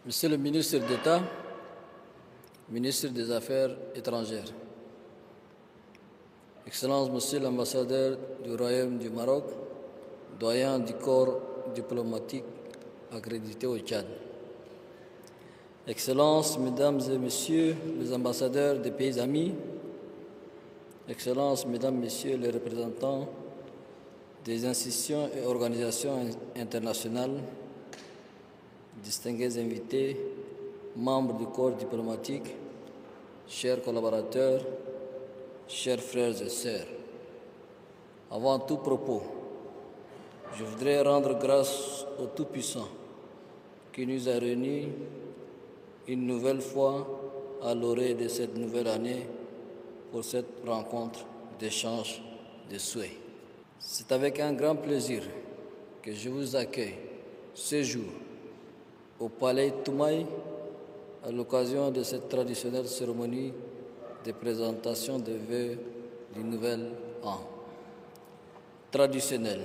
Monsieur le ministre d'État, ministre des Affaires étrangères, Excellence Monsieur l'ambassadeur du Royaume du Maroc, doyen du corps diplomatique accrédité au Tchad, Excellences, Mesdames et Messieurs les ambassadeurs des pays amis, Excellences, Mesdames, Messieurs les représentants des institutions et organisations internationales, distingués invités, membres du corps diplomatique, chers collaborateurs, chers frères et sœurs. Avant tout propos, je voudrais rendre grâce au Tout-Puissant qui nous a réunis une nouvelle fois à l'orée de cette nouvelle année pour cette rencontre d'échange de souhaits. C'est avec un grand plaisir que je vous accueille ce jour au Palais Toumaï à l'occasion de cette traditionnelle cérémonie de présentation des vœux du nouvel an. Traditionnel,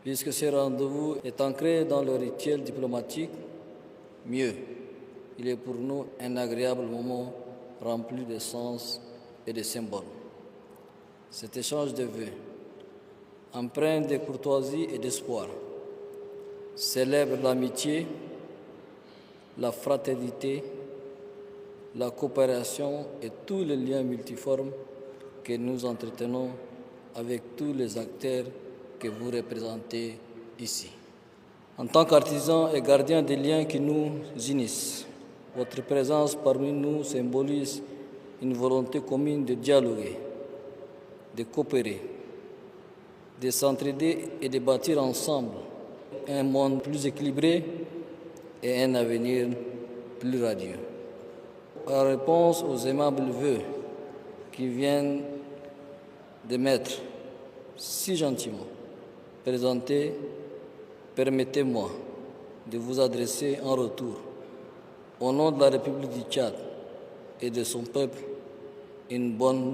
puisque ce rendez-vous est ancré dans le rituel diplomatique, mieux, il est pour nous un agréable moment rempli de sens et de symboles. Cet échange de vœux, empreint de courtoisie et d'espoir, célèbre l'amitié, la fraternité, la coopération et tous les liens multiformes que nous entretenons avec tous les acteurs que vous représentez ici. En tant qu'artisans et gardiens des liens qui nous unissent, votre présence parmi nous symbolise une volonté commune de dialoguer, de coopérer, de s'entraider et de bâtir ensemble un monde plus équilibré et un avenir plus radieux. En réponse aux aimables vœux qui viennent de m'être si gentiment présentés, permettez-moi de vous adresser en retour, au nom de la République du Tchad et de son peuple, une bonne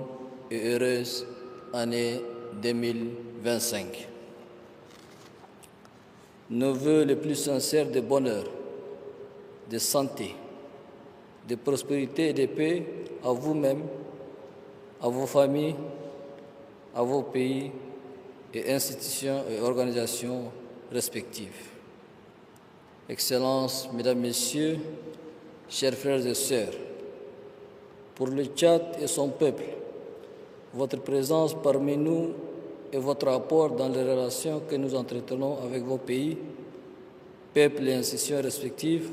et heureuse année 2025. Nos vœux les plus sincères de bonheur, de santé, de prospérité et de paix à vous-même, à vos familles, à vos pays et institutions et organisations respectives. Excellences, Mesdames, Messieurs, chers frères et sœurs, pour le Tchad et son peuple, votre présence parmi nous et votre apport dans les relations que nous entretenons avec vos pays, peuples et institutions respectives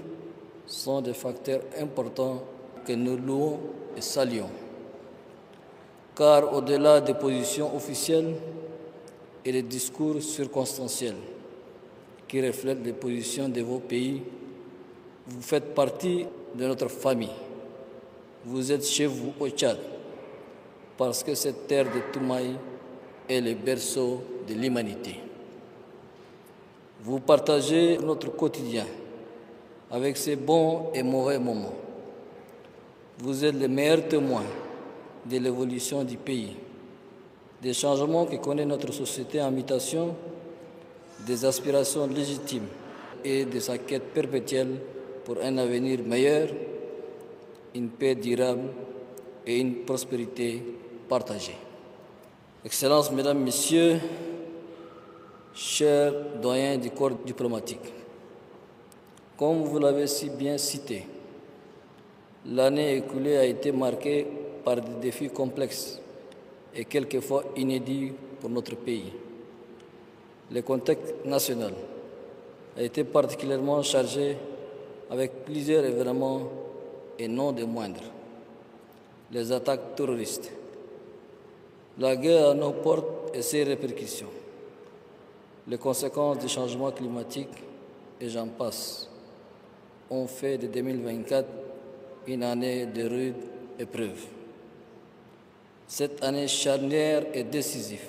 sont des facteurs importants que nous louons et saluons. Car au-delà des positions officielles et des discours circonstanciels qui reflètent les positions de vos pays, vous faites partie de notre famille. Vous êtes chez vous au Tchad, parce que cette terre de Toumaï est le berceau de l'humanité. Vous partagez notre quotidien avec ses bons et mauvais moments. Vous êtes les meilleurs témoins de l'évolution du pays, des changements que connaît notre société en mutation, des aspirations légitimes et de sa quête perpétuelle pour un avenir meilleur, une paix durable et une prospérité partagée. Excellences, Mesdames, Messieurs, chers doyens du corps diplomatique, comme vous l'avez si bien cité, l'année écoulée a été marquée par des défis complexes et quelquefois inédits pour notre pays. Le contexte national a été particulièrement chargé avec plusieurs événements et non des moindres. Les attaques terroristes, la guerre à nos portes et ses répercussions, les conséquences du changement climatique et j'en passe, ont fait de 2024 une année de rudes épreuves. Cette année charnière et décisive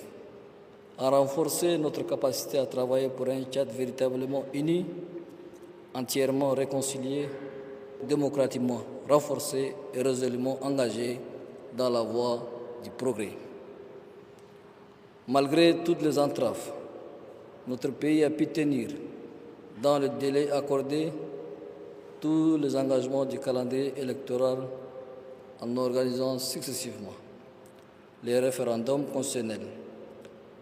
a renforcé notre capacité à travailler pour un Tchad véritablement uni, entièrement réconcilié, démocratiquement renforcé et résolument engagé dans la voie du progrès. Malgré toutes les entraves, notre pays a pu tenir dans le délai accordé tous les engagements du calendrier électoral en organisant successivement les référendums constitutionnels,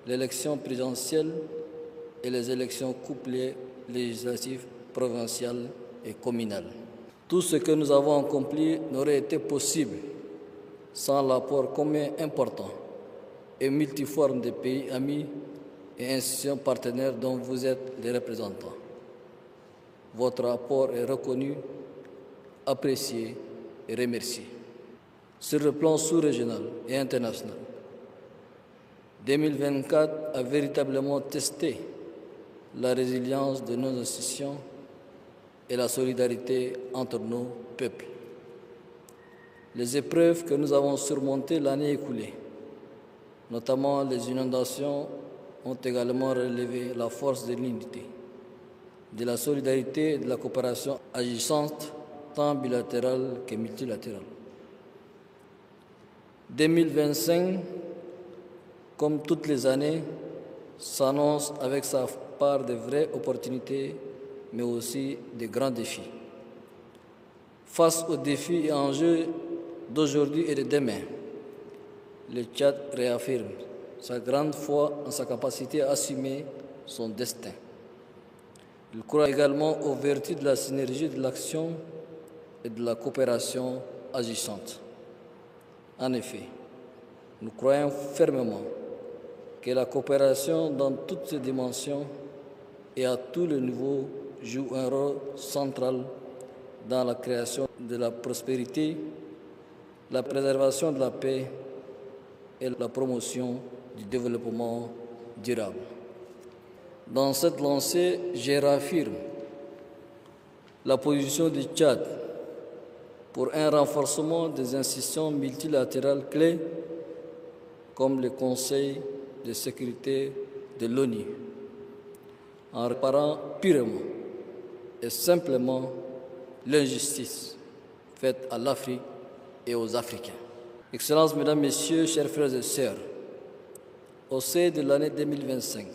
l'élection présidentielle et les élections couplées législatives, provinciales et communales. Tout ce que nous avons accompli n'aurait été possible sans l'apport commun important et multiforme des pays amis et institutions partenaires dont vous êtes les représentants. Votre apport est reconnu, apprécié et remercié. Sur le plan sous-régional et international, 2024 a véritablement testé la résilience de nos institutions et la solidarité entre nos peuples. Les épreuves que nous avons surmontées l'année écoulée, notamment les inondations, ont également relevé la force de l'unité, de la solidarité et de la coopération agissante, tant bilatérale que multilatérale. 2025, comme toutes les années, s'annonce avec sa part de vraies opportunités, mais aussi de grands défis. Face aux défis et enjeux d'aujourd'hui et de demain, le Tchad réaffirme sa grande foi en sa capacité à assumer son destin. Il croit également aux vertus de la synergie de l'action et de la coopération agissante. En effet, nous croyons fermement que la coopération dans toutes ses dimensions et à tous les niveaux joue un rôle central dans la création de la prospérité, la préservation de la paix et la promotion du développement durable. Dans cette lancée, je réaffirme la position du Tchad pour un renforcement des institutions multilatérales clés comme le Conseil de sécurité de l'ONU, en réparant purement et simplement l'injustice faite à l'Afrique et aux Africains. Excellences, Mesdames, Messieurs, chers frères et sœurs, au sein de l'année 2025,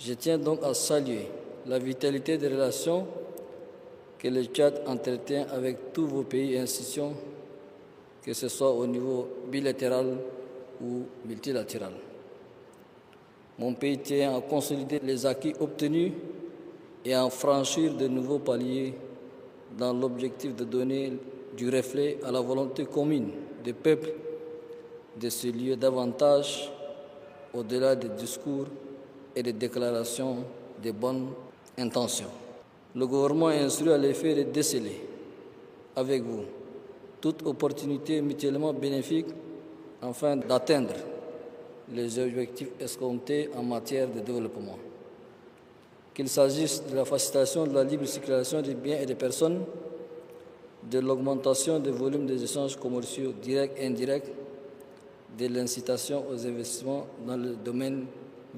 je tiens donc à saluer la vitalité des relations que le Tchad entretient avec tous vos pays et institutions, que ce soit au niveau bilatéral ou multilatéral. Mon pays tient à consolider les acquis obtenus et à en franchir de nouveaux paliers dans l'objectif de donner du reflet à la volonté commune des peuples de se lier davantage au-delà des discours et des déclarations de bonnes intentions. Le gouvernement est instruit à l'effet de déceler avec vous toute opportunité mutuellement bénéfique afin d'atteindre les objectifs escomptés en matière de développement. Qu'il s'agisse de la facilitation de la libre circulation des biens et des personnes, de l'augmentation des volumes des échanges commerciaux directs et indirects, de l'incitation aux investissements dans le domaine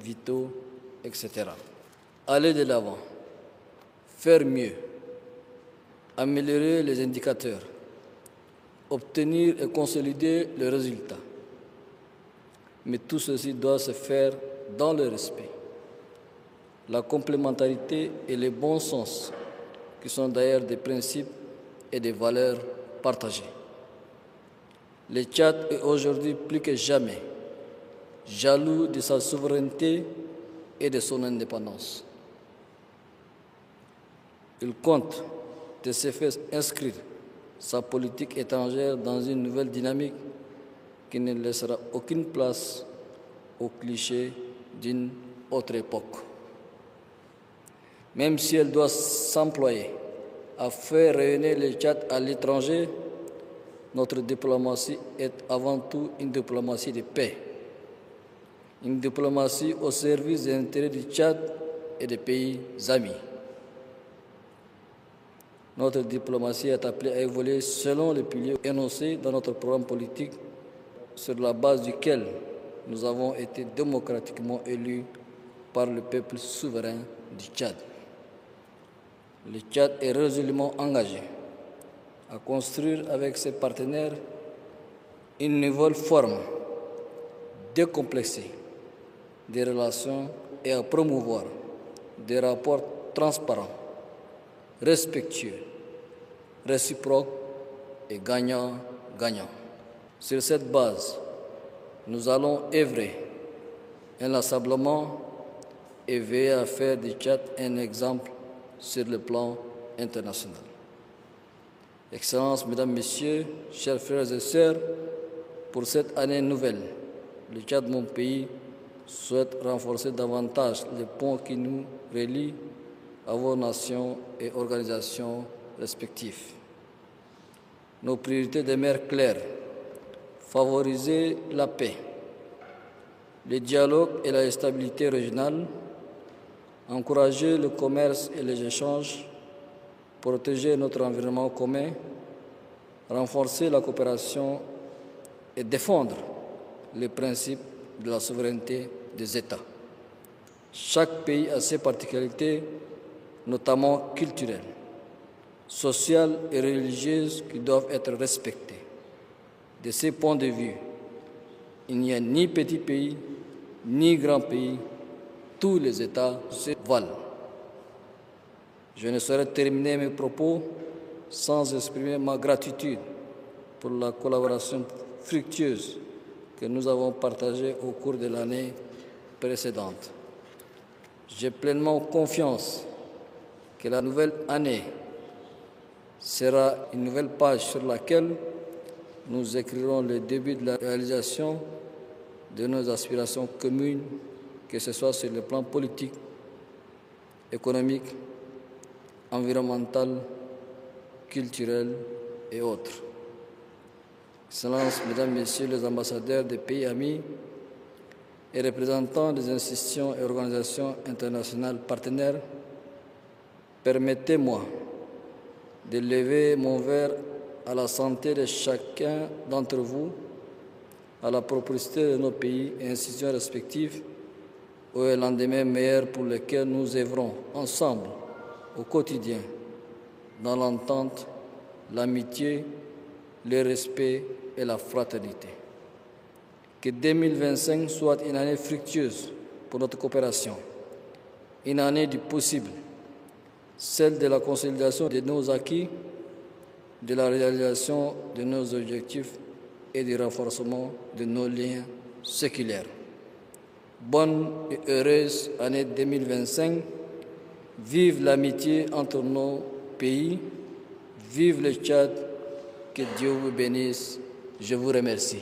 vitaux, etc. Aller de l'avant, faire mieux, améliorer les indicateurs, obtenir et consolider les résultats. Mais tout ceci doit se faire dans le respect, la complémentarité et le bon sens, qui sont d'ailleurs des principes et des valeurs partagées. Le Tchad est aujourd'hui plus que jamais jaloux de sa souveraineté et de son indépendance. Il compte de se faire inscrire sa politique étrangère dans une nouvelle dynamique qui ne laissera aucune place aux clichés d'une autre époque. Même si elle doit s'employer à faire rayonner le Tchad à l'étranger, notre diplomatie est avant tout une diplomatie de paix, une diplomatie au service des intérêts du Tchad et des pays amis. Notre diplomatie est appelée à évoluer selon les piliers énoncés dans notre programme politique, sur la base duquel nous avons été démocratiquement élus par le peuple souverain du Tchad. Le Tchad est résolument engagé à construire avec ses partenaires une nouvelle forme décomplexée des relations et à promouvoir des rapports transparents, respectueux réciproque et gagnant-gagnant. Sur cette base, nous allons œuvrer inlassablement et veiller à faire du Tchad un exemple sur le plan international. Excellences, Mesdames, Messieurs, chers frères et sœurs, pour cette année nouvelle, le Tchad, mon pays, souhaite renforcer davantage les ponts qui nous relient à vos nations et organisations respectives. Nos priorités demeurent claires: favoriser la paix, le dialogue et la stabilité régionale, encourager le commerce et les échanges, protéger notre environnement commun, renforcer la coopération et défendre les principes de la souveraineté des États. Chaque pays a ses particularités, notamment culturelles, sociales et religieuses, qui doivent être respectées. De ces points de vue, il n'y a ni petit pays, ni grand pays. Tous les États se valent. Je ne saurais terminer mes propos sans exprimer ma gratitude pour la collaboration fructueuse que nous avons partagée au cours de l'année précédente. J'ai pleinement confiance que la nouvelle année sera une nouvelle page sur laquelle nous écrirons le début de la réalisation de nos aspirations communes, que ce soit sur le plan politique, économique, environnemental, culturel et autres. Excellences, Mesdames, Messieurs les ambassadeurs des pays amis et représentants des institutions et organisations internationales partenaires, permettez-moi de lever mon verre à la santé de chacun d'entre vous, à la prospérité de nos pays et institutions respectives, au lendemain meilleur pour lequel nous œuvrons ensemble au quotidien, dans l'entente, l'amitié, le respect et la fraternité. Que 2025 soit une année fructueuse pour notre coopération, une année du possible, celle de la consolidation de nos acquis, de la réalisation de nos objectifs et du renforcement de nos liens séculaires. Bonne et heureuse année 2025. Vive l'amitié entre nos pays. Vive le Tchad. Que Dieu vous bénisse. Je vous remercie.